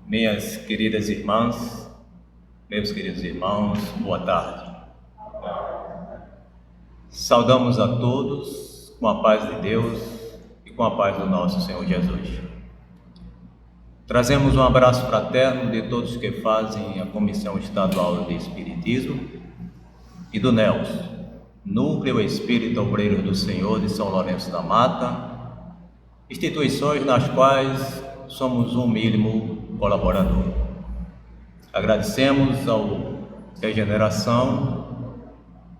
Minhas queridas irmãs, meus queridos irmãos, boa tarde. Saudamos a todos com a paz de Deus e com a paz do nosso Senhor Jesus. Trazemos um abraço fraterno de todos que fazem a Comissão Estadual de Espiritismo e do NELS, Núcleo Espírita Obreiro do Senhor de São Lourenço da Mata, instituições nas quais somos um mínimo colaborador. Agradecemos ao Regeneração,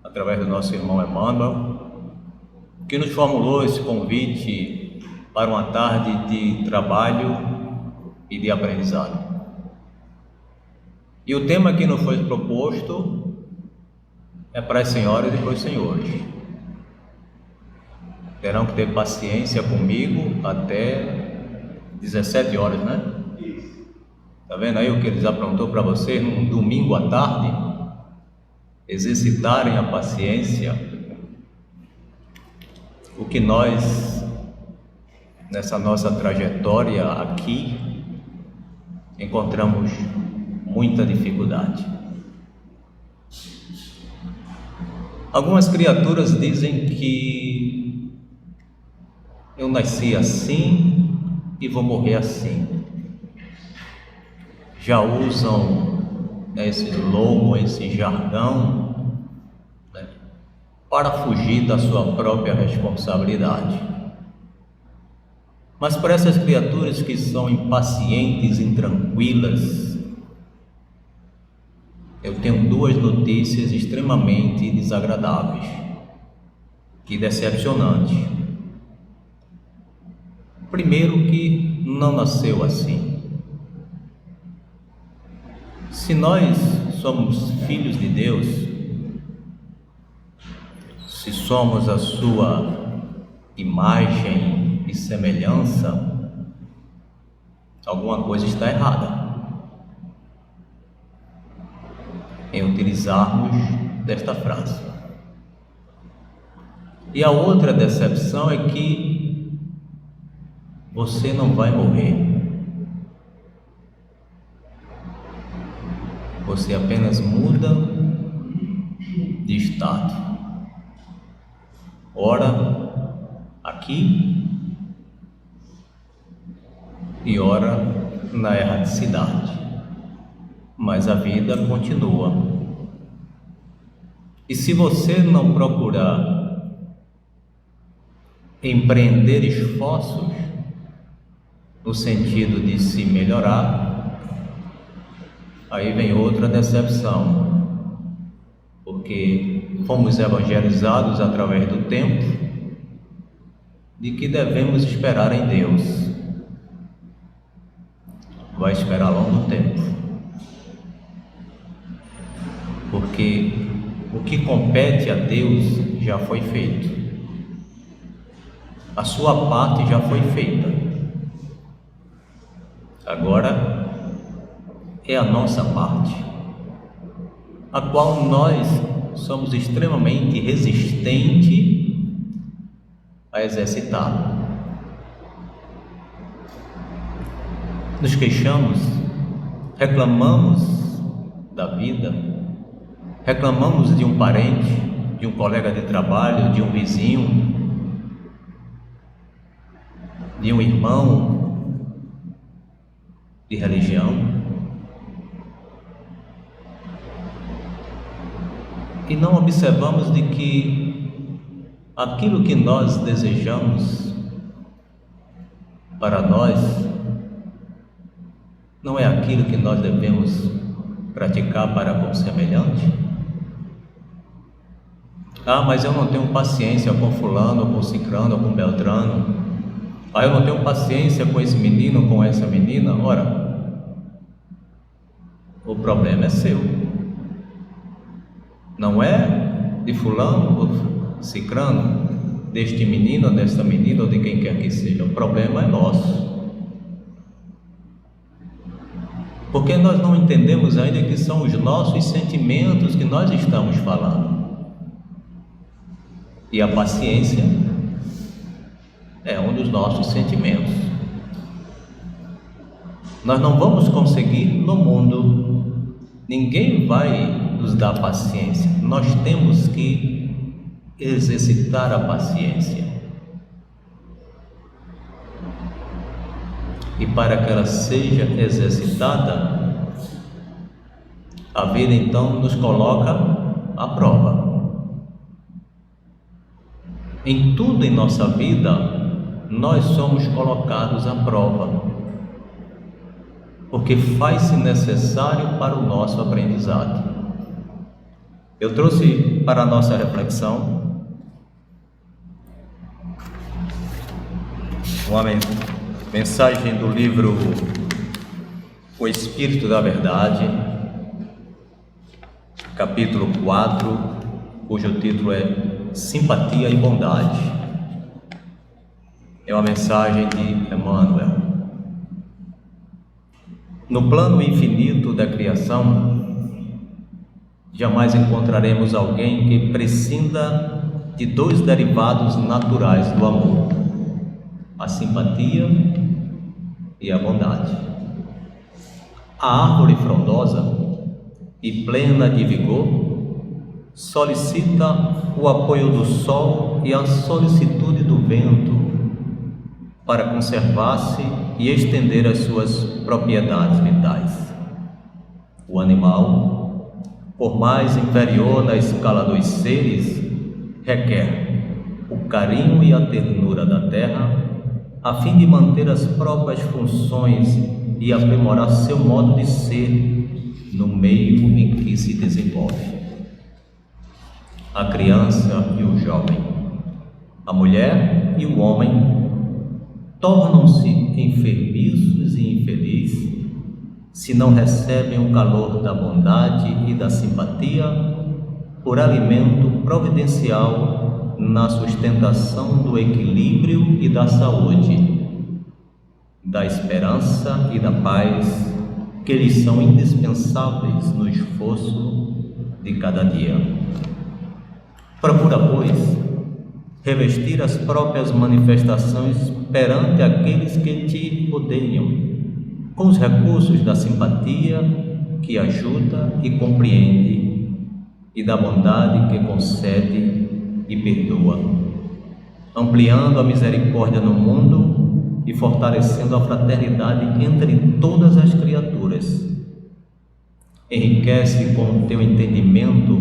através do nosso irmão Emmanuel, que nos formulou esse convite para uma tarde de trabalho e de aprendizado. E o tema que nos foi proposto é para as senhoras e para os senhores. Terão que ter paciência comigo até 17 horas, né? Tá vendo aí o que eles aprontou para vocês num domingo à tarde? Exercitarem a paciência. O que nós, nessa nossa trajetória aqui, encontramos muita dificuldade. Algumas criaturas dizem que eu nasci assim e vou morrer assim. Já usam esse slogan, esse jargão, né, para fugir da sua própria responsabilidade. Mas para essas criaturas que são impacientes, intranquilas, eu tenho duas notícias extremamente desagradáveis e decepcionantes. Primeiro, que não nasceu assim. Se nós somos filhos de Deus, se somos a sua imagem e semelhança, alguma coisa está errada em utilizarmos desta frase. E a outra decepção é que você não vai morrer. Você apenas muda de estado. Ora aqui e ora na erradicidade. Mas a vida continua. E se você não procurar empreender esforços no sentido de se melhorar, aí vem outra decepção, porque fomos evangelizados através do tempo de que devemos esperar em Deus. Vai esperar longo tempo, porque o que compete a Deus já foi feito, a sua parte já foi feita. Agora é a nossa parte, a qual nós somos extremamente resistentes a exercitar. Nos queixamos, reclamamos da vida, reclamamos de um parente, de um colega de trabalho, de um vizinho, de um irmão de religião. E não observamos de que aquilo que nós desejamos para nós não é aquilo que nós devemos praticar para com o semelhante. Ah, mas eu não tenho paciência com fulano, com cicrano, com beltrano. Ah, eu não tenho paciência com esse menino, com essa menina. Ora, o problema é seu. Não é de fulano ou cicrano, deste menino ou desta menina ou de quem quer que seja. O problema é nosso. Porque nós não entendemos ainda que são os nossos sentimentos que nós estamos falando. E a paciência é um dos nossos sentimentos. Nós não vamos conseguir no mundo, ninguém vai nos dar paciência. Nós temos que exercitar a paciência. E para que ela seja exercitada, a vida então nos coloca à prova. Em tudo em nossa vida, nós somos colocados à prova, porque faz-se necessário para o nosso aprendizado. Eu trouxe para a nossa reflexão uma mensagem do livro O Espírito da Verdade, capítulo 4, cujo título é Simpatia e Bondade. É uma mensagem de Emmanuel. No plano infinito da criação, jamais encontraremos alguém que prescinda de dois derivados naturais do amor: a simpatia e a bondade. A árvore frondosa e plena de vigor solicita o apoio do sol e a solicitude do vento para conservar-se e estender as suas propriedades vitais. O animal, por mais inferior na escala dos seres, requer o carinho e a ternura da terra a fim de manter as próprias funções e aprimorar seu modo de ser no meio em que se desenvolve. A criança e o jovem, a mulher e o homem tornam-se enfermiços e infelizes se não recebem o calor da bondade e da simpatia por alimento providencial na sustentação do equilíbrio e da saúde, da esperança e da paz que lhes são indispensáveis no esforço de cada dia. Procura, pois, revestir as próprias manifestações perante aqueles que te odeiam, com os recursos da simpatia que ajuda e compreende, e da bondade que concede e perdoa, ampliando a misericórdia no mundo e fortalecendo a fraternidade entre todas as criaturas. Enriquece com o teu entendimento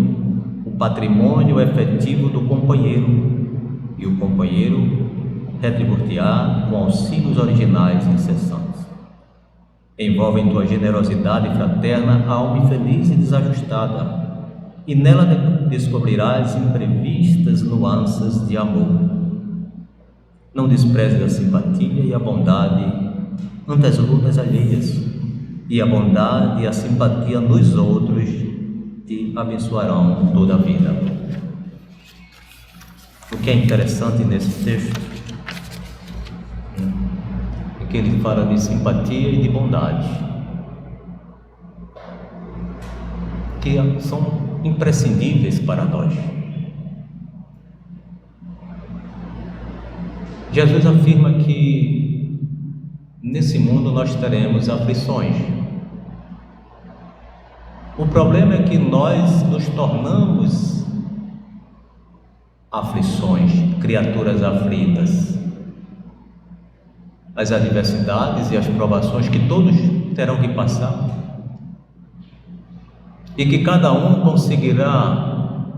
o patrimônio efetivo do companheiro, e o companheiro retribuir-te-á com auxílios originais incessantes. Envolve em tua generosidade fraterna a alma infeliz e desajustada, e nela descobrirás imprevistas nuances de amor. Não desprezes a simpatia e a bondade ante as lutas alheias, e a bondade e a simpatia nos outros te abençoarão toda a vida. O que é interessante nesse texto é que ele fala de simpatia e de bondade, que são imprescindíveis para nós. Jesus afirma que nesse mundo nós teremos aflições. O problema é que nós nos tornamos aflições, criaturas aflitas. As adversidades e as provações que todos terão que passar, e que cada um conseguirá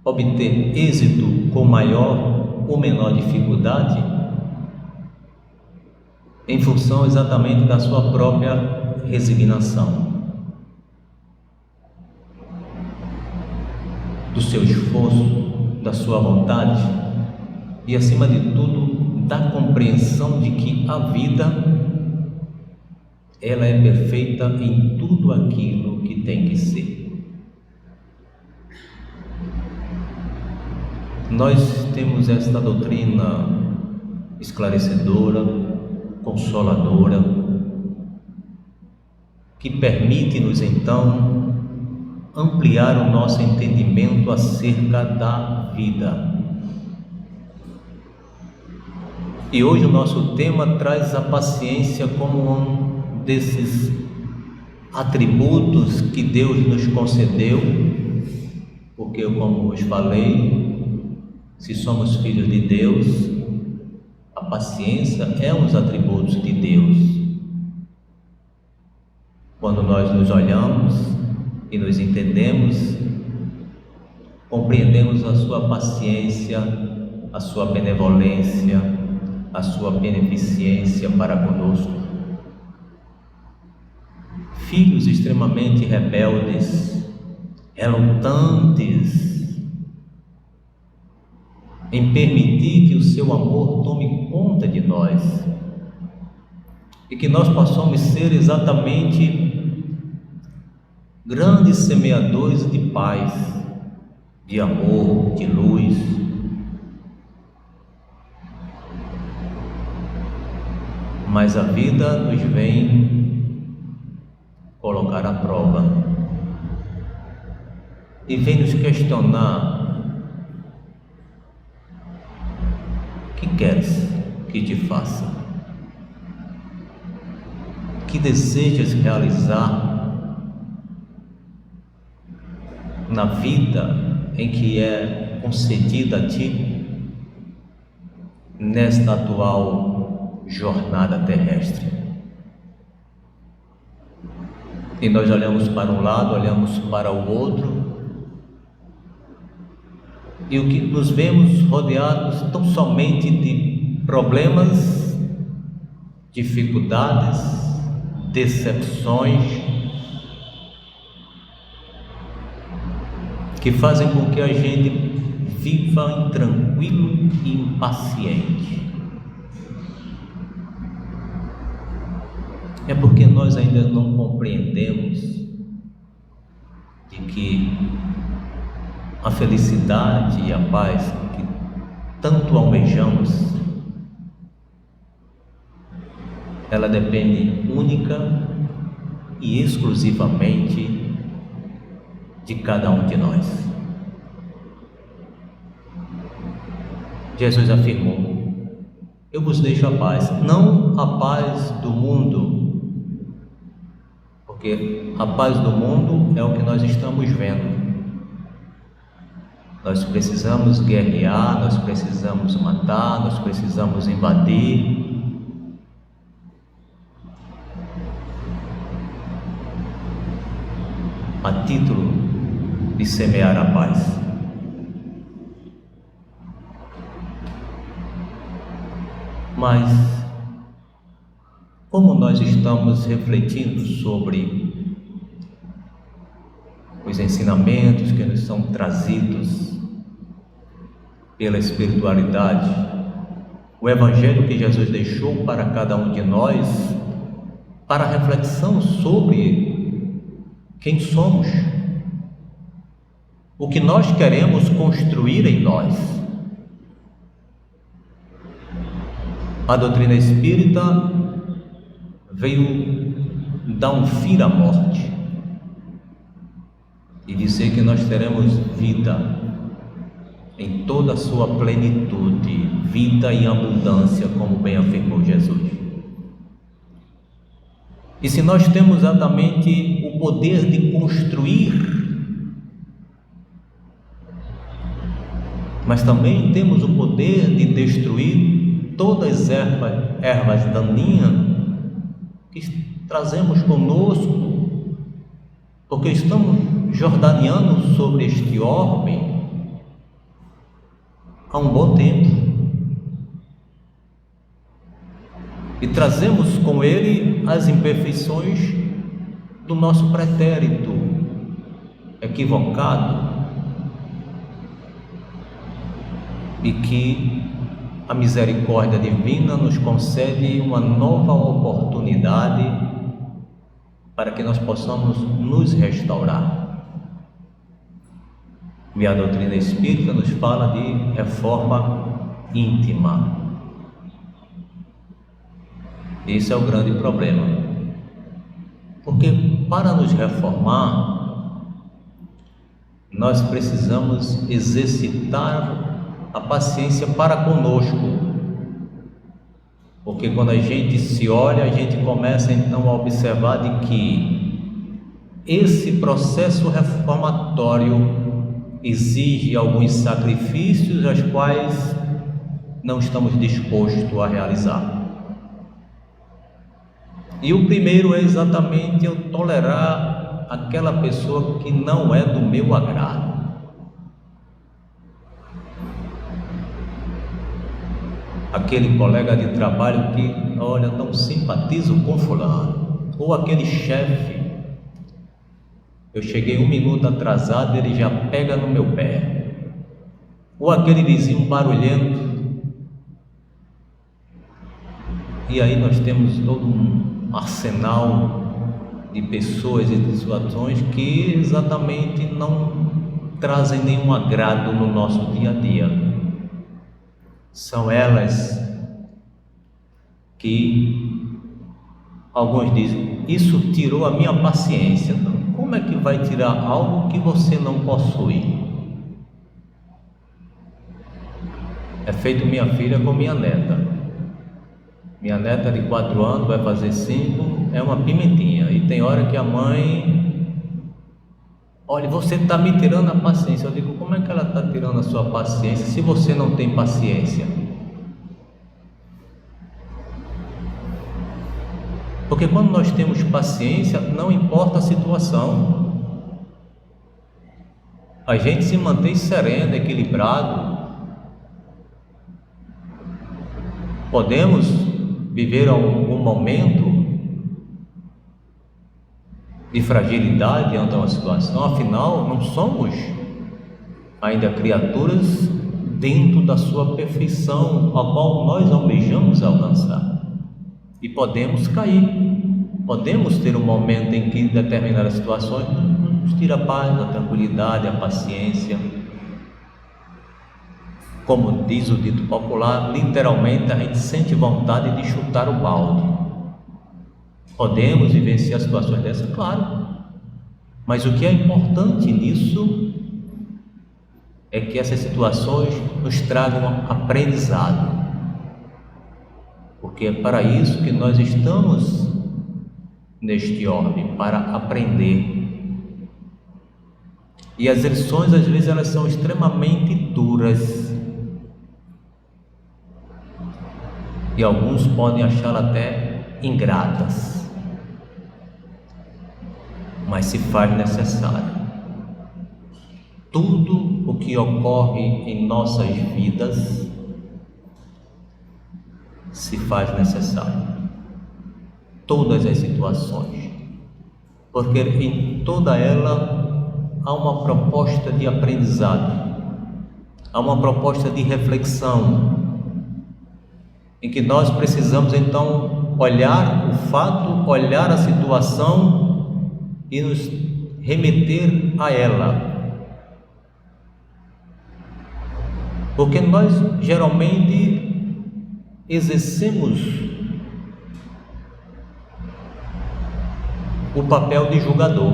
obter êxito com maior ou menor dificuldade, em função exatamente da sua própria resignação, do seu esforço, da sua vontade e, acima de tudo, da compreensão de que a vida, ela é perfeita em tudo aquilo que tem que ser. Nós temos esta doutrina esclarecedora, consoladora, que permite-nos então ampliar o nosso entendimento acerca da vida. E hoje o nosso tema traz a paciência como um desses atributos que Deus nos concedeu, porque, como vos falei, se somos filhos de Deus, a paciência é um dos atributos de Deus. Quando nós nos olhamos e nos entendemos, compreendemos a sua paciência, a sua benevolência, a sua beneficência para conosco. Filhos extremamente rebeldes, relutantes em permitir que o seu amor tome conta de nós e que nós possamos ser exatamente grandes semeadores de paz, de amor, de luz. Mas a vida nos vem colocar à prova e vem nos questionar: que queres que te faça? Que desejas realizar na vida em que é concedida a ti nesta atual jornada terrestre? E nós olhamos para um lado, olhamos para o outro, e o que nos vemos rodeados tão somente de problemas, dificuldades, decepções, que fazem com que a gente viva intranquilo e impaciente. É porque nós ainda não compreendemos de que a felicidade e a paz que tanto almejamos, ela depende única e exclusivamente de cada um de nós. Jesus afirmou: eu vos deixo a paz, não a paz do mundo, porque a paz do mundo é o que nós estamos vendo. Nós precisamos guerrear, nós precisamos matar, nós precisamos invadir. A título de semear a paz. Mas, como nós estamos refletindo sobre os ensinamentos que nos são trazidos pela espiritualidade, o Evangelho que Jesus deixou para cada um de nós, para reflexão sobre quem somos, o que nós queremos construir em nós. A doutrina espírita veio dar um fim à morte e dizer que nós teremos vida em toda a sua plenitude, vida e abundância, como bem afirmou Jesus. E se nós temos exatamente o poder de construir, mas também temos o poder de destruir todas as ervas daninhas que trazemos conosco, porque estamos jordaneando sobre este orbe há um bom tempo e trazemos com ele as imperfeições do nosso pretérito equivocado, e que a misericórdia divina nos concede uma nova oportunidade para que nós possamos nos restaurar. E a doutrina espírita nos fala de reforma íntima. Esse é o grande problema, porque para nos reformar, nós precisamos exercitar a paciência para conosco, Porque quando a gente se olha, a gente começa então a observar de que esse processo reformatório exige alguns sacrifícios, os quais não estamos dispostos a realizar. E o primeiro é exatamente eu tolerar aquela pessoa que não é do meu agrado. Aquele colega de trabalho que, olha, não simpatizo com fulano, ou aquele chefe, eu cheguei 1 minuto atrasado, ele já pega no meu pé, ou aquele vizinho barulhento. E aí nós temos todo um arsenal de pessoas e de situações que exatamente não trazem nenhum agrado no nosso dia a dia. São elas que alguns dizem, isso tirou a minha paciência. Então, como é que vai tirar algo que você não possui? É feito minha filha com minha neta. Minha neta de 4 anos, vai fazer 5, é uma pimentinha. E tem hora que a mãe, olha, você está me tirando a paciência. Eu digo, como é que ela está tirando a sua paciência se você não tem paciência? Porque quando nós temos paciência, não importa a situação, a gente se mantém sereno, equilibrado. Podemos viver algum momento de fragilidade ante uma situação, afinal não somos ainda criaturas dentro da sua perfeição, a qual nós almejamos alcançar, e podemos cair, podemos ter um momento em que determinadas situações nos tira a paz, a tranquilidade, a paciência. Como diz o dito popular, literalmente a gente sente vontade de chutar o balde. Podemos vivenciar situações dessas, claro, mas o que é importante nisso é que essas situações nos tragam aprendizado, porque é para isso que nós estamos neste orbe, para aprender. E as lições às vezes elas são extremamente duras, e alguns podem achá-las até ingratas, mas se faz necessário. Tudo o que ocorre em nossas vidas se faz necessário. Todas as situações, porque em toda ela há uma proposta de aprendizado, há uma proposta de reflexão, em que nós precisamos então olhar o fato, olhar a situação e nos remeter a ela, porque nós geralmente exercemos o papel de julgador,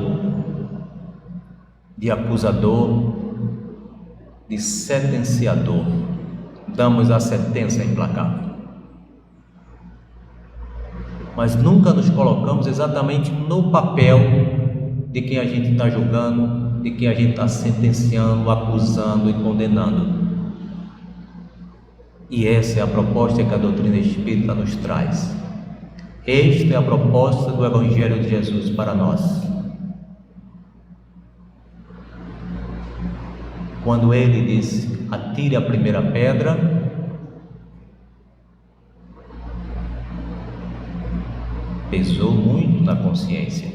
de acusador, de sentenciador, damos a sentença implacável, mas nunca nos colocamos exatamente no papel de quem a gente está julgando, de quem a gente está sentenciando, acusando e condenando. E essa é a proposta que a doutrina espírita nos traz. Esta é a proposta do Evangelho de Jesus para nós. Quando ele diz, atire a primeira pedra, pesou muito na consciência.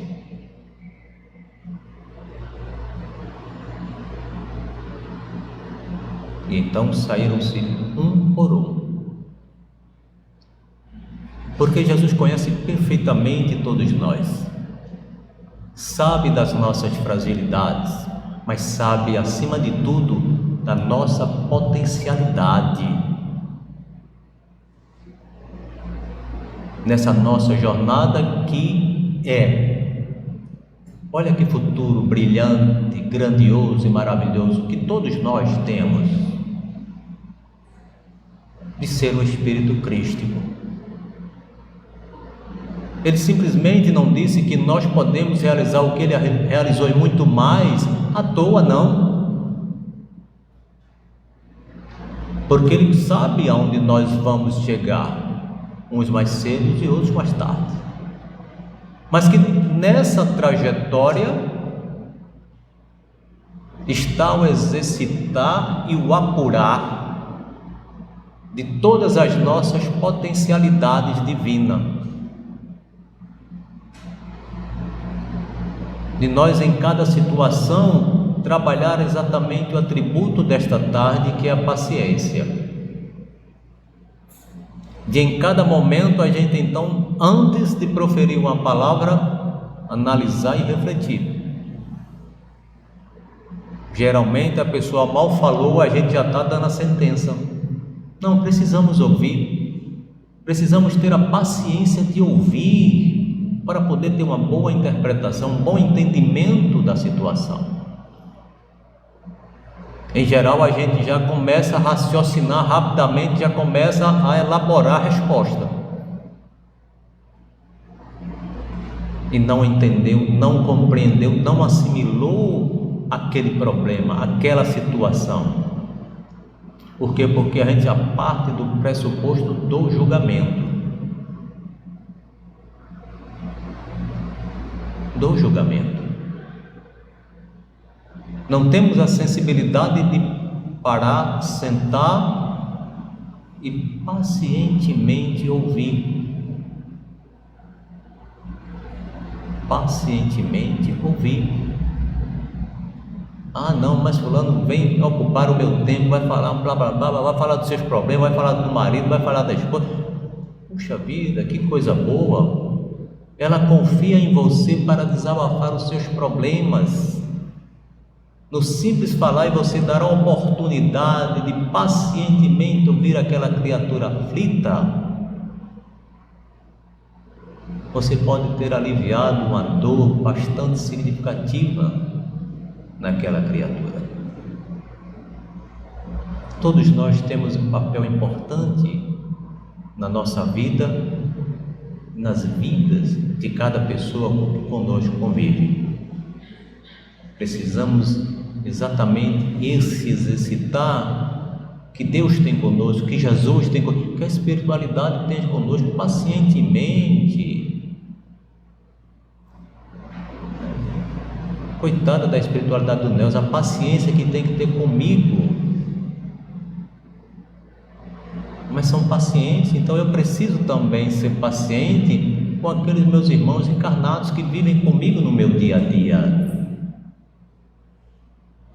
E então saíram-se um por um. Porque Jesus conhece perfeitamente todos nós, sabe das nossas fragilidades, mas sabe acima de tudo da nossa potencialidade. Nessa nossa jornada que olha que futuro brilhante, grandioso e maravilhoso que todos nós temos, de ser um espírito crístico, Ele simplesmente não disse que nós podemos realizar o que ele realizou e muito mais à toa, não. Porque ele sabe aonde nós vamos chegar, uns mais cedo e outros mais tarde. Mas que nessa trajetória está o exercitar e o apurar de todas as nossas potencialidades divinas. De nós em cada situação trabalhar exatamente o atributo desta tarde, que é a paciência. De em cada momento a gente então, antes de proferir uma palavra, analisar e refletir. Geralmente a pessoa mal falou, a gente já está dando a sentença. Não, precisamos ouvir, precisamos ter a paciência de ouvir para poder ter uma boa interpretação, um bom entendimento da situação. Em geral, a gente já começa a raciocinar rapidamente, já começa a elaborar a resposta. E não entendeu, não compreendeu, não assimilou aquele problema, aquela situação. Por quê? Porque a gente já parte do pressuposto do julgamento. Do julgamento. Não temos a sensibilidade de parar, sentar e pacientemente ouvir. Pacientemente ouvir. Ah, não, mas fulano vem ocupar o meu tempo, vai falar blá blá blá, vai falar dos seus problemas, vai falar do marido, vai falar da esposa. Puxa vida, que coisa boa! Ela confia em você para desabafar os seus problemas. No simples falar e você dar a oportunidade de pacientemente ouvir aquela criatura aflita, você pode ter aliviado uma dor bastante significativa naquela criatura. Todos nós temos um papel importante na nossa vida, nas vidas de cada pessoa que conosco convive. Precisamos exatamente esse exercitar que Deus tem conosco, que Jesus tem conosco, que a espiritualidade tem conosco pacientemente. Coitada da espiritualidade do Neus, a paciência que tem que ter comigo. Mas são pacientes, então eu preciso também ser paciente com aqueles meus irmãos encarnados que vivem comigo no meu dia a dia.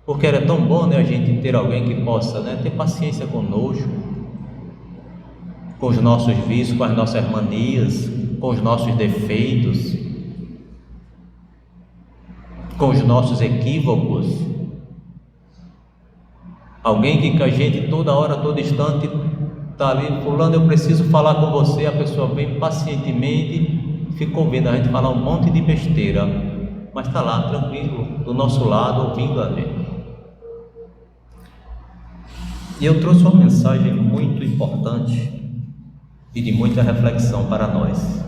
Porque era tão bom, né, a gente ter alguém que possa, né, ter paciência conosco, com os nossos vícios, com as nossas manias, com os nossos defeitos, com os nossos equívocos. Alguém que a gente toda hora, todo instante está ali, fulano, eu preciso falar com você, a pessoa vem pacientemente, fica ouvindo a gente falar um monte de besteira, mas está lá, tranquilo, do nosso lado, ouvindo a gente. E eu trouxe uma mensagem muito importante e de muita reflexão para nós.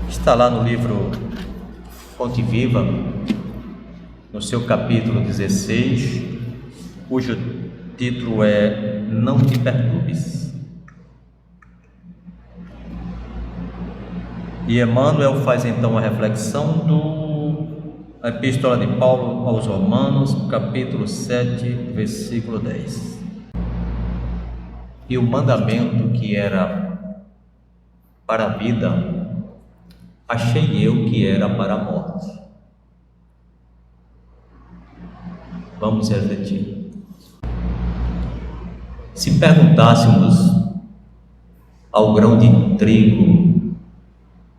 Está lá no livro Fonte Viva, no seu capítulo 16, cujo título é Não te perturbes. E Emmanuel faz então a reflexão da Epístola de Paulo aos Romanos, capítulo 7, versículo 10. E o mandamento que era para a vida, achei eu que era para a morte. Vamos refletir. Se perguntássemos ao grão de trigo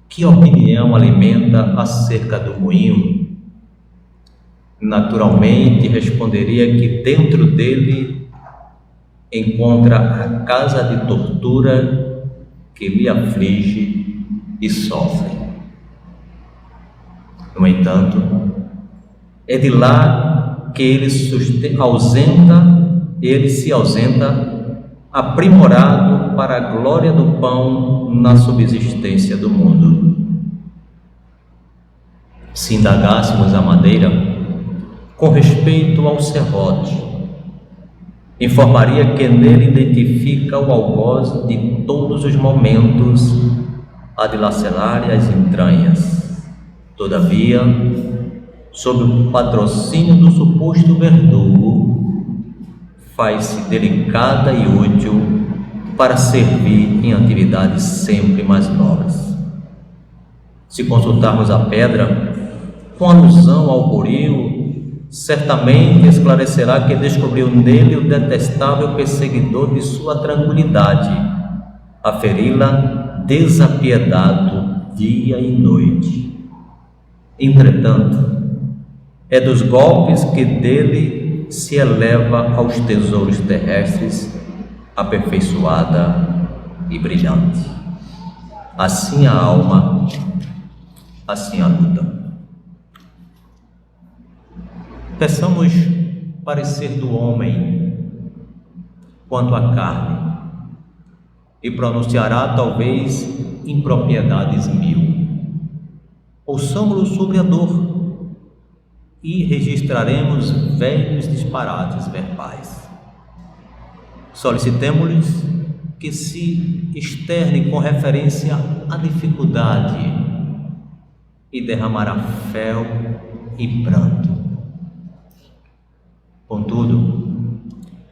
que opinião alimenta acerca do moinho, naturalmente responderia que dentro dele encontra a casa de tortura que lhe aflige e sofre. No entanto, é de lá que ele se ausenta aprimorado para a glória do pão na subsistência do mundo. Se indagássemos a madeira com respeito ao serrote, informaria que nele identifica o algoz de todos os momentos a dilacerar as entranhas. Todavia, sob o patrocínio do suposto verdugo, faz-se delicada e útil para servir em atividades sempre mais nobres. Se consultarmos a pedra, com alusão ao buril, certamente esclarecerá que descobriu nele o detestável perseguidor de sua tranquilidade, a feri-la desapiedado dia e noite. Entretanto, é dos golpes que dele se eleva aos tesouros terrestres, aperfeiçoada e brilhante. Assim a alma, assim a luta. Peçamos parecer do homem quanto à carne, e pronunciará talvez impropriedades mil. Ouçamo-lo sobre a dor e registraremos velhos disparates verbais. Solicitemo-lhes que se externe com referência à dificuldade e derramará fel e pranto. Contudo,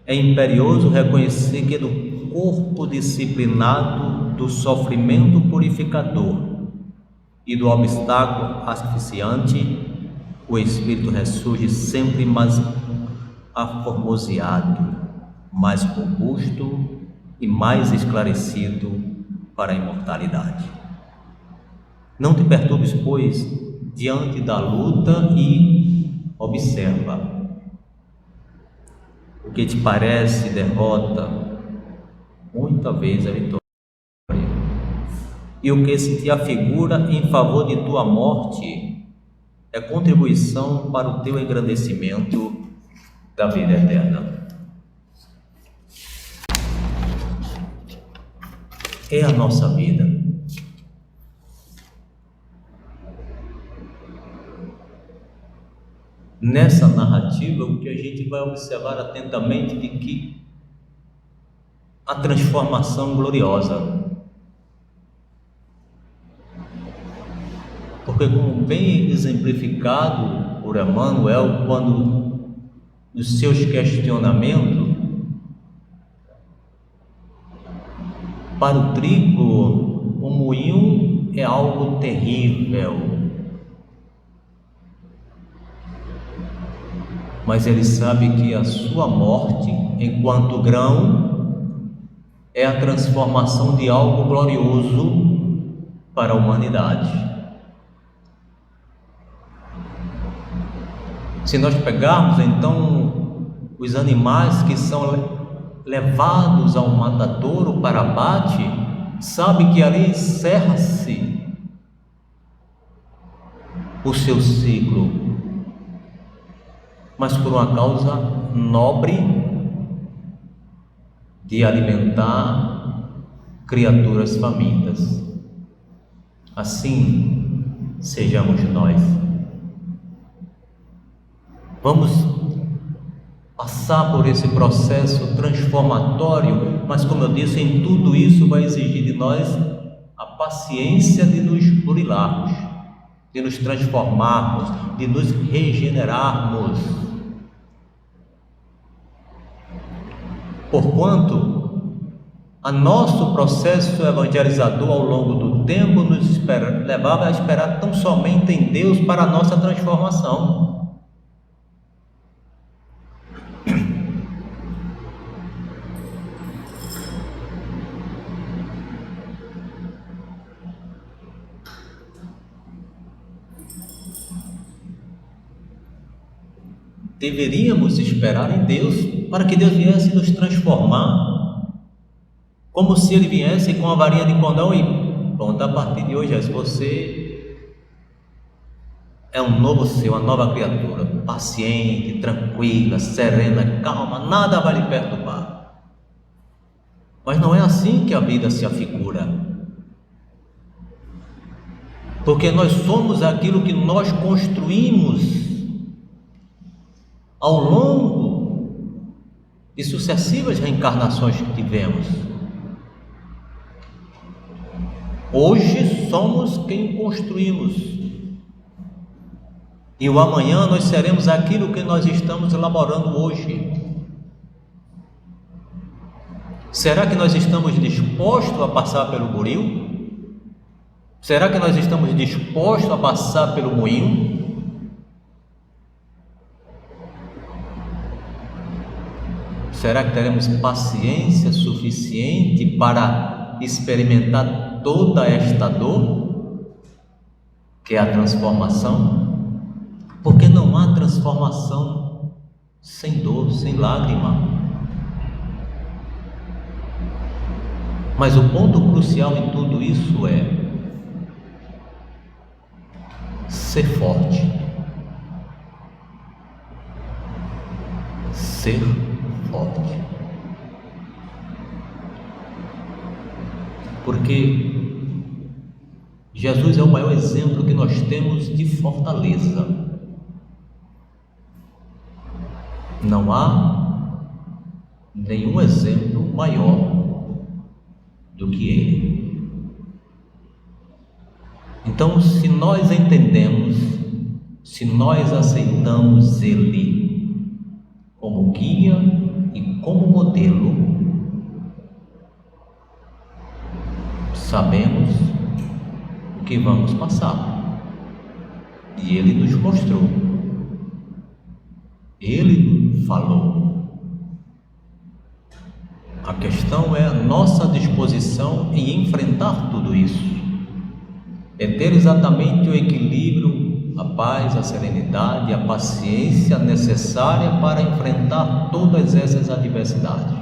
é imperioso reconhecer que do corpo disciplinado do sofrimento purificador e do obstáculo asfixiante, o espírito ressurge sempre mais aformoseado, mais robusto e mais esclarecido para a imortalidade. Não te perturbes, pois, diante da luta e observa. O que te parece derrota, muita vez é vitória. E o que se te afigura em favor de tua morte é contribuição para o teu engrandecimento da vida eterna. É a nossa vida. Nessa narrativa, o que a gente vai observar atentamente de que a transformação gloriosa, porque como bem exemplificado por Emmanuel, quando nos seus questionamentos, para o trigo, o moinho é algo terrível, mas ele sabe que a sua morte, enquanto grão, é a transformação de algo glorioso para a humanidade. Se nós pegarmos então os animais que são levados ao matadouro para abate, sabe que ali encerra-se o seu ciclo, mas por uma causa nobre de alimentar criaturas famintas. Assim sejamos nós. Vamos passar por esse processo transformatório, mas como eu disse, em tudo isso vai exigir de nós a paciência de nos burilarmos, de nos transformarmos, de nos regenerarmos. Porquanto, a nosso processo evangelizador ao longo do tempo nos levava a esperar tão somente em Deus para a nossa transformação. Deveríamos esperar em Deus para que Deus viesse nos transformar, como se Ele viesse com a varinha de condão e pronto, a partir de hoje você é um novo ser, uma nova criatura, paciente, tranquila, serena, calma, nada vai lhe perturbar. Mas não é assim que a vida se afigura. Porque nós somos aquilo que nós construímos ao longo de sucessivas reencarnações que tivemos. Hoje somos quem construímos, e o amanhã nós seremos aquilo que nós estamos elaborando hoje. Será que nós estamos dispostos a passar pelo buril? Será que nós estamos dispostos a passar pelo moinho? Será que teremos paciência suficiente para experimentar toda esta dor, que é a transformação? Porque não há transformação sem dor, sem lágrima. Mas o ponto crucial em tudo isso é ser forte. Ser forte. Porque Jesus é o maior exemplo que nós temos de fortaleza. Não há nenhum exemplo maior do que ele. Então, se nós entendemos, se nós aceitamos ele como guia e como modelo, sabemos o que vamos passar. E ele nos mostrou, ele falou. A questão é a nossa disposição em enfrentar tudo isso. É ter exatamente o equilíbrio, a paz, a serenidade, a paciência necessária para enfrentar todas essas adversidades.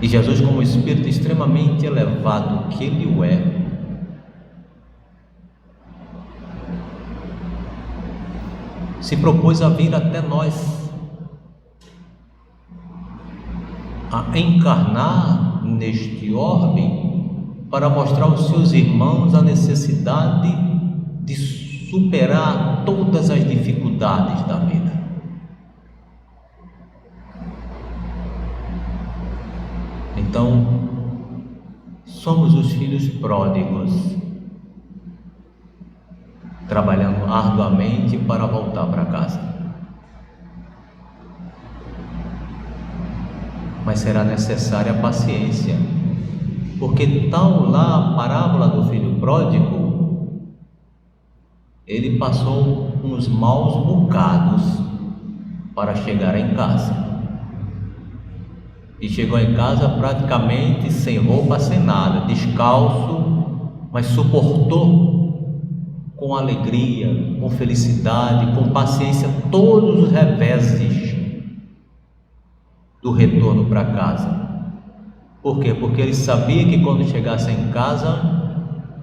E Jesus, como espírito extremamente elevado que ele o é, se propôs a vir até nós, a encarnar neste orbe para mostrar aos seus irmãos a necessidade de superar todas as dificuldades da vida. Então, somos os filhos pródigos, trabalhando arduamente para voltar para casa. Mas será necessária a paciência, porque tal lá a parábola do filho pródigo, ele passou uns maus bocados para chegar em casa. E chegou em casa praticamente sem roupa, sem nada, descalço, mas suportou com alegria, com felicidade, com paciência todos os reveses do retorno para casa. Por quê? Porque ele sabia que quando chegasse em casa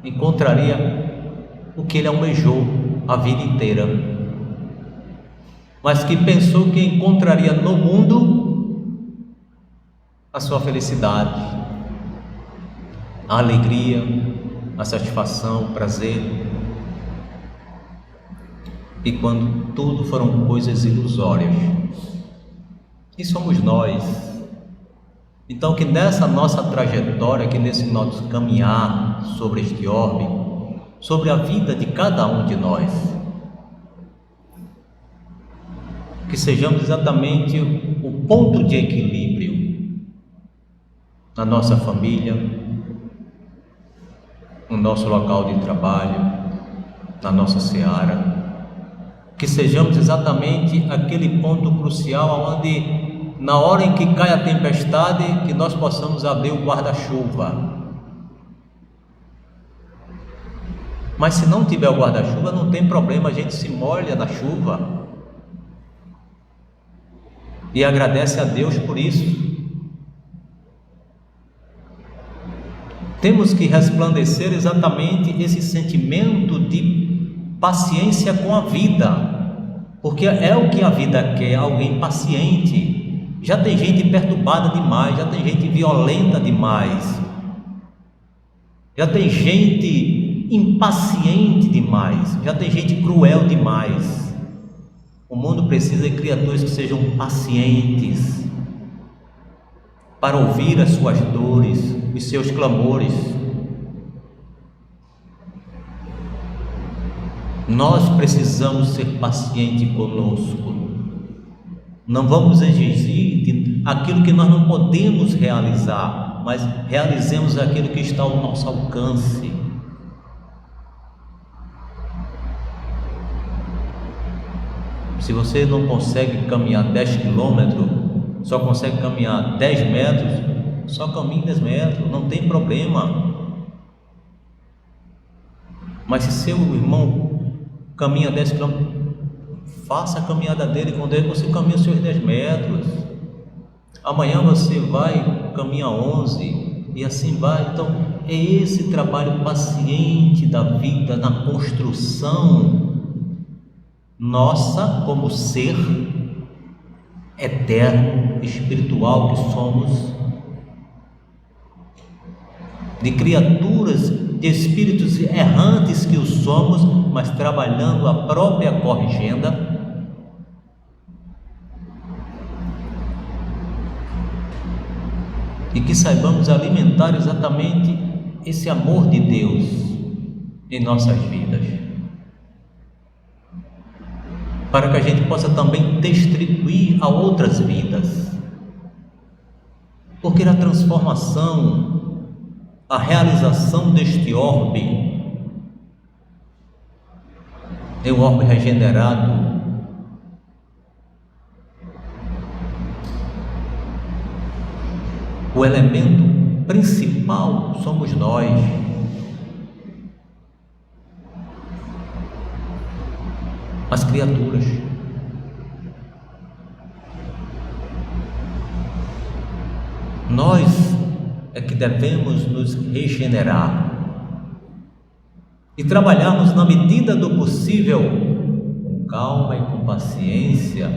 encontraria o que ele almejou a vida inteira, mas que pensou que encontraria no mundo a sua felicidade, a alegria, a satisfação, o prazer. E quando tudo foram coisas ilusórias. E somos nós. Então, que nessa nossa trajetória, que nesse nosso caminhar sobre este orbe, sobre a vida de cada um de nós, que sejamos exatamente o ponto de equilíbrio na nossa família, no nosso local de trabalho, na nossa seara, que sejamos exatamente aquele ponto crucial onde, na hora em que cai a tempestade, que nós possamos abrir o guarda-chuva. Mas se não tiver o guarda-chuva, não tem problema, a gente se molha na chuva e agradece a Deus por isso. Temos que resplandecer exatamente esse sentimento de paciência com a vida, porque é o que a vida quer, alguém paciente, Já tem gente perturbada demais, já tem gente violenta demais, já tem gente impaciente demais, já tem gente cruel demais. O mundo precisa de criaturas que sejam pacientes para ouvir as suas dores, os seus clamores. Nós precisamos ser pacientes conosco. Não vamos exigir aquilo que nós não podemos realizar, mas realizemos aquilo que está ao nosso alcance. Se você não consegue caminhar 10 quilômetros, só consegue caminhar 10 metros, só caminhe 10 metros, não tem problema. Mas se seu irmão caminha 10 quilômetros, faça a caminhada dele com Deus, você caminha os seus 10 metros. Amanhã você vai caminhar 11 e assim vai. Então é esse trabalho paciente da vida na construção nossa como ser eterno, espiritual que somos, de criaturas, de espíritos errantes que o somos, mas trabalhando a própria corrigenda. E que saibamos alimentar exatamente esse amor de Deus em nossas vidas, para que a gente possa também distribuir a outras vidas, porque a transformação, a realização deste orbe, é um orbe regenerado, o elemento principal somos nós. As criaturas. Nós é que devemos nos regenerar e trabalharmos na medida do possível, com calma e com paciência,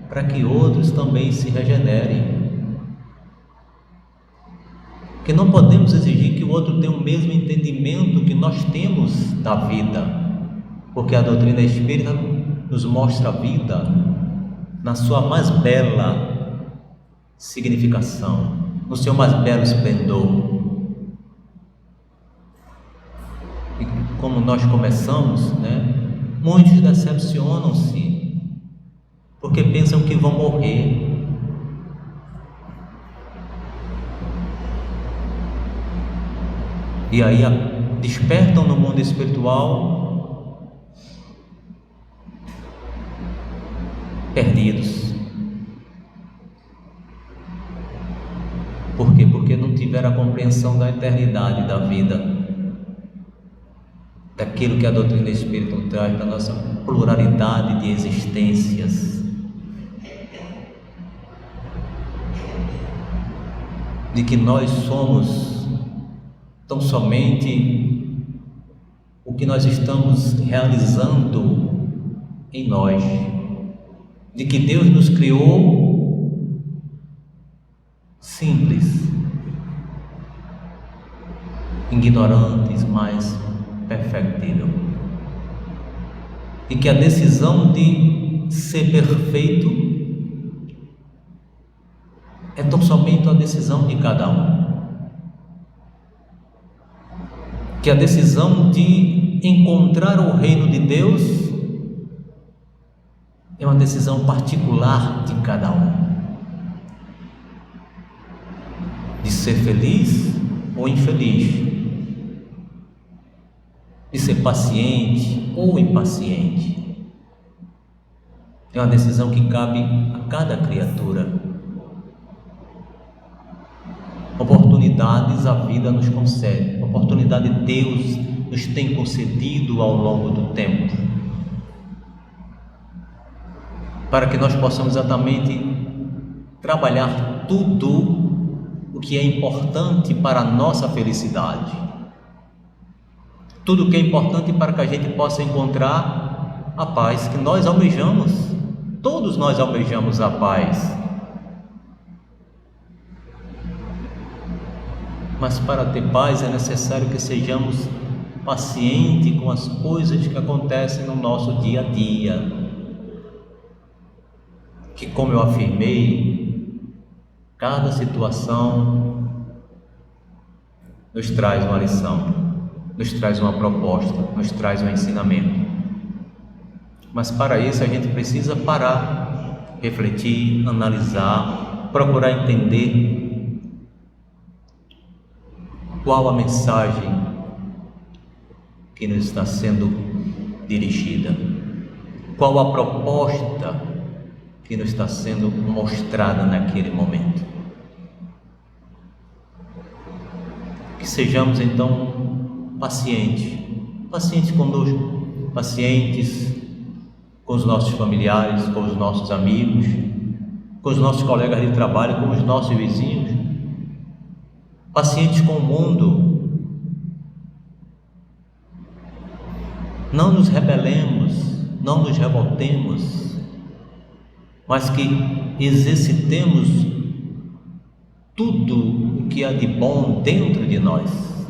para que outros também se regenerem. Que não podemos exigir que o outro tenha o mesmo entendimento que nós temos da vida, porque a doutrina espírita nos mostra a vida na sua mais bela significação, no seu mais belo esplendor. E como nós começamos, muitos decepcionam-se, porque pensam que vão morrer. E aí despertam no mundo espiritual perdidos. Por quê? Porque não tiveram a compreensão da eternidade da vida, daquilo que a doutrina espírita traz, da nossa pluralidade de existências, de que nós somos tão somente o que nós estamos realizando em nós, de que Deus nos criou simples, ignorantes, mas perfectível, e que a decisão de ser perfeito é tão somente a decisão de cada um, que a decisão de encontrar o reino de Deus é uma decisão particular de cada um, de ser feliz ou infeliz, de ser paciente ou impaciente. É uma decisão que cabe a cada criatura. Oportunidades a vida nos concede, oportunidade Deus nos tem concedido ao longo do tempo, para que nós possamos exatamente trabalhar tudo o que é importante para a nossa felicidade, tudo o que é importante para que a gente possa encontrar a paz que nós almejamos. Todos nós almejamos a paz, Mas para ter paz é necessário que sejamos pacientes com as coisas que acontecem no nosso dia a dia. Que, como eu afirmei, cada situação nos traz uma lição, nos traz uma proposta, nos traz um ensinamento. Mas para isso a gente precisa parar, refletir, analisar, procurar entender qual a mensagem que nos está sendo dirigida, qual a proposta que nos está sendo mostrada naquele momento. Que sejamos então pacientes conosco, pacientes com os nossos familiares, com os nossos amigos, com os nossos colegas de trabalho, com os nossos vizinhos, pacientes com o mundo. Não nos rebelemos, não nos revoltemos, mas que exercitemos tudo o que há de bom dentro de nós.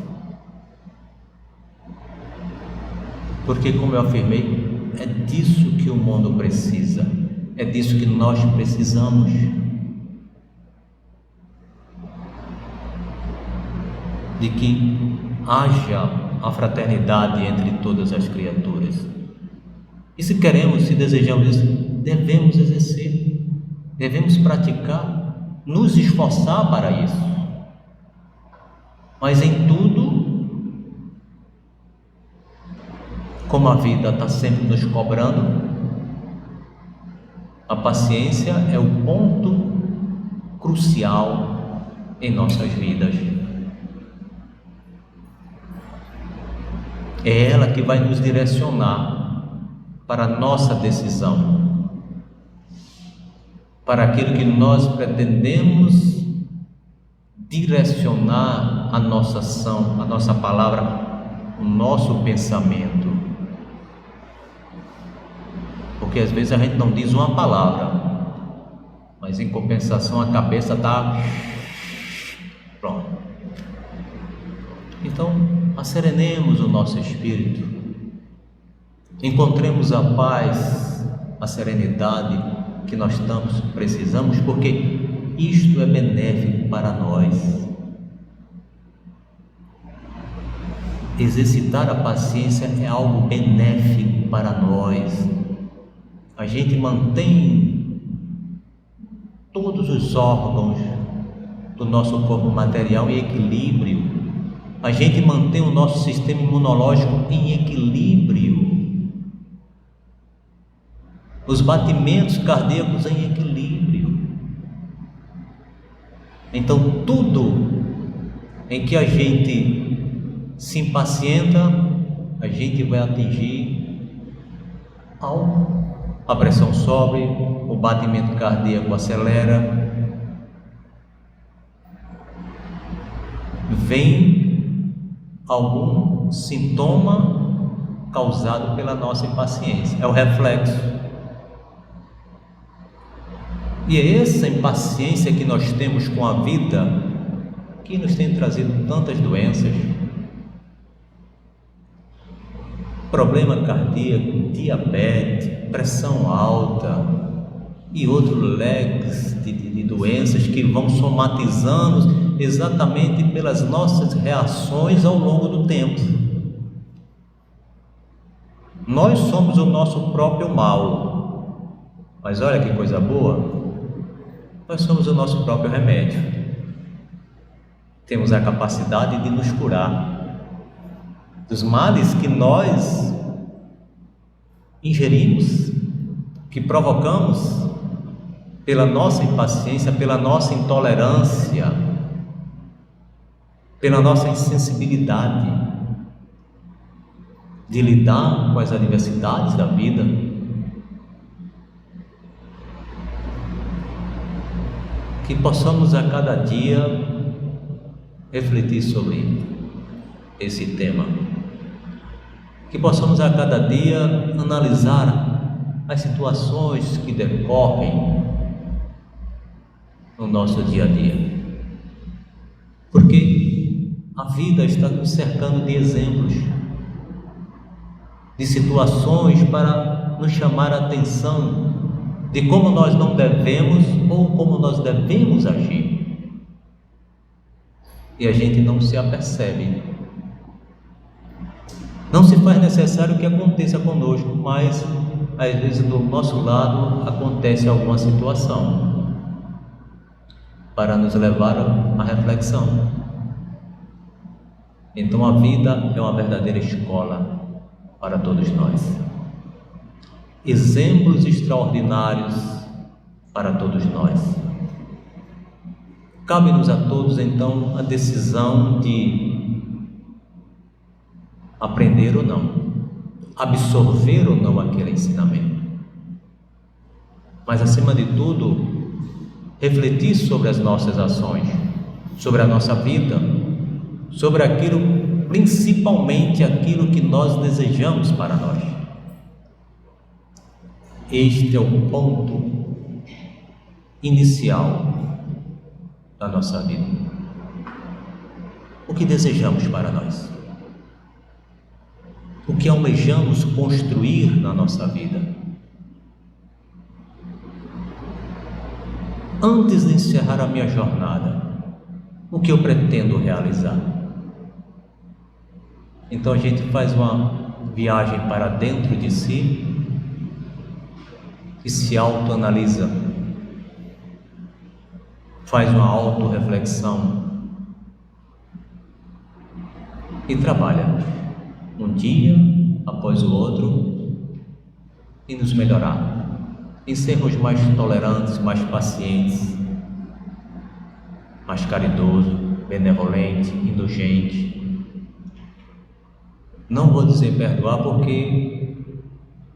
Porque, como eu afirmei, é disso que o mundo precisa, é disso que nós precisamos. De que haja a fraternidade entre todas as criaturas. E se queremos, se desejamos isso, devemos exercer, devemos praticar, nos esforçar para isso. Mas em tudo, como a vida está sempre nos cobrando, a paciência é o ponto crucial em nossas vidas. É ela que vai nos direcionar para a nossa decisão, para aquilo que nós pretendemos direcionar a nossa ação, a nossa palavra, o nosso pensamento. Porque às vezes a gente não diz uma palavra, mas em compensação a cabeça está pronto. Então, asserenemos o nosso espírito, encontremos a paz, a serenidade que nós tanto precisamos, porque isto é benéfico para nós. Exercitar a paciência é algo benéfico para nós. A gente mantém todos os órgãos do nosso corpo material em equilíbrio. A gente mantém o nosso sistema imunológico em equilíbrio. Os batimentos cardíacos em equilíbrio. Então, tudo em que a gente se impacienta, a gente vai atingir algo. A pressão sobe, o batimento cardíaco acelera, vem algum sintoma causado pela nossa impaciência, é o reflexo. E é essa impaciência que nós temos com a vida que nos tem trazido tantas doenças, problema cardíaco, diabetes, pressão alta e outros leques de doenças que vão somatizando exatamente pelas nossas reações ao longo do tempo. Nós somos o nosso próprio mal, mas olha que coisa boa, nós somos o nosso próprio remédio. Temos a capacidade de nos curar dos males que nós ingerimos, que provocamos pela nossa impaciência, pela nossa intolerância, pela nossa insensibilidade de lidar com as adversidades da vida. Que possamos a cada dia refletir sobre esse tema, que possamos a cada dia analisar as situações que decorrem no nosso dia a dia, porque A vida está nos cercando de exemplos, de situações para nos chamar a atenção de como nós não devemos ou como nós devemos agir. E a gente não se apercebe. Não se faz necessário que aconteça conosco, mas às vezes do nosso lado acontece alguma situação para nos levar à reflexão. Então a vida é uma verdadeira escola para todos nós. Exemplos extraordinários para todos nós. Cabe-nos a todos então a decisão de aprender ou não, absorver ou não aquele ensinamento. Mas acima de tudo, refletir sobre as nossas ações, sobre a nossa vida, sobre aquilo, principalmente aquilo que nós desejamos para nós. Este é o ponto inicial da nossa vida. O que desejamos para nós? O que almejamos construir na nossa vida? Antes de encerrar a minha jornada, o que eu pretendo realizar? Então a gente faz uma viagem para dentro de si e se autoanalisa, faz uma autorreflexão e trabalha um dia após o outro e nos melhorar, em sermos mais tolerantes, mais pacientes, mais caridoso, benevolente, indulgente. Não vou dizer perdoar, porque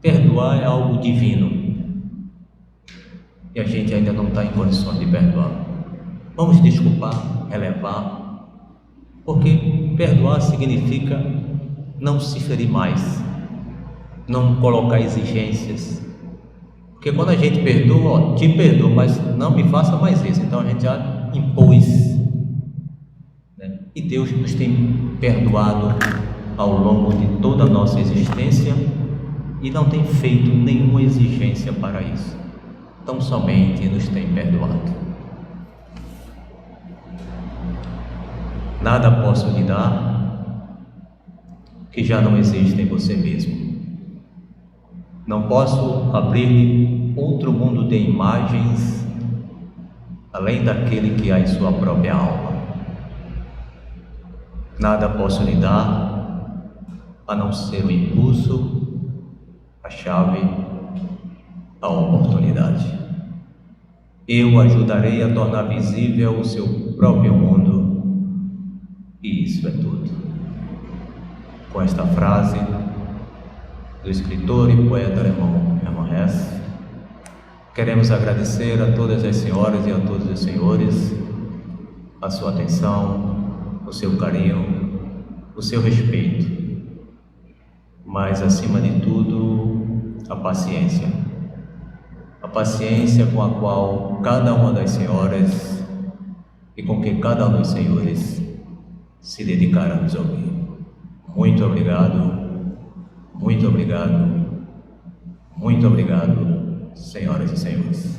perdoar é algo divino e a gente ainda não está em condições de perdoar. Vamos desculpar, relevar, porque perdoar significa não se ferir mais, não colocar exigências. Porque quando a gente perdoa, te perdoo, mas não me faça mais isso, então a gente já impôs, né? E Deus nos tem perdoado ao longo de toda a nossa existência e não tem feito nenhuma exigência para isso, tão somente nos tem perdoado. Nada posso lhe dar que já não existe em você mesmo. Não posso abrir outro mundo de imagens além daquele que há em sua própria alma. Nada posso lhe dar a não ser o impulso, a chave, a oportunidade. Eu ajudarei a tornar visível o seu próprio mundo, e isso é tudo. Com esta frase do escritor e poeta alemão Hermann Hesse, queremos agradecer a todas as senhoras e a todos os senhores a sua atenção, o seu carinho, o seu respeito, mas acima de tudo a paciência com a qual cada uma das senhoras e com que cada um dos senhores se dedicaram a nos ouvir. Muito obrigado, muito obrigado, muito obrigado, senhoras e senhores.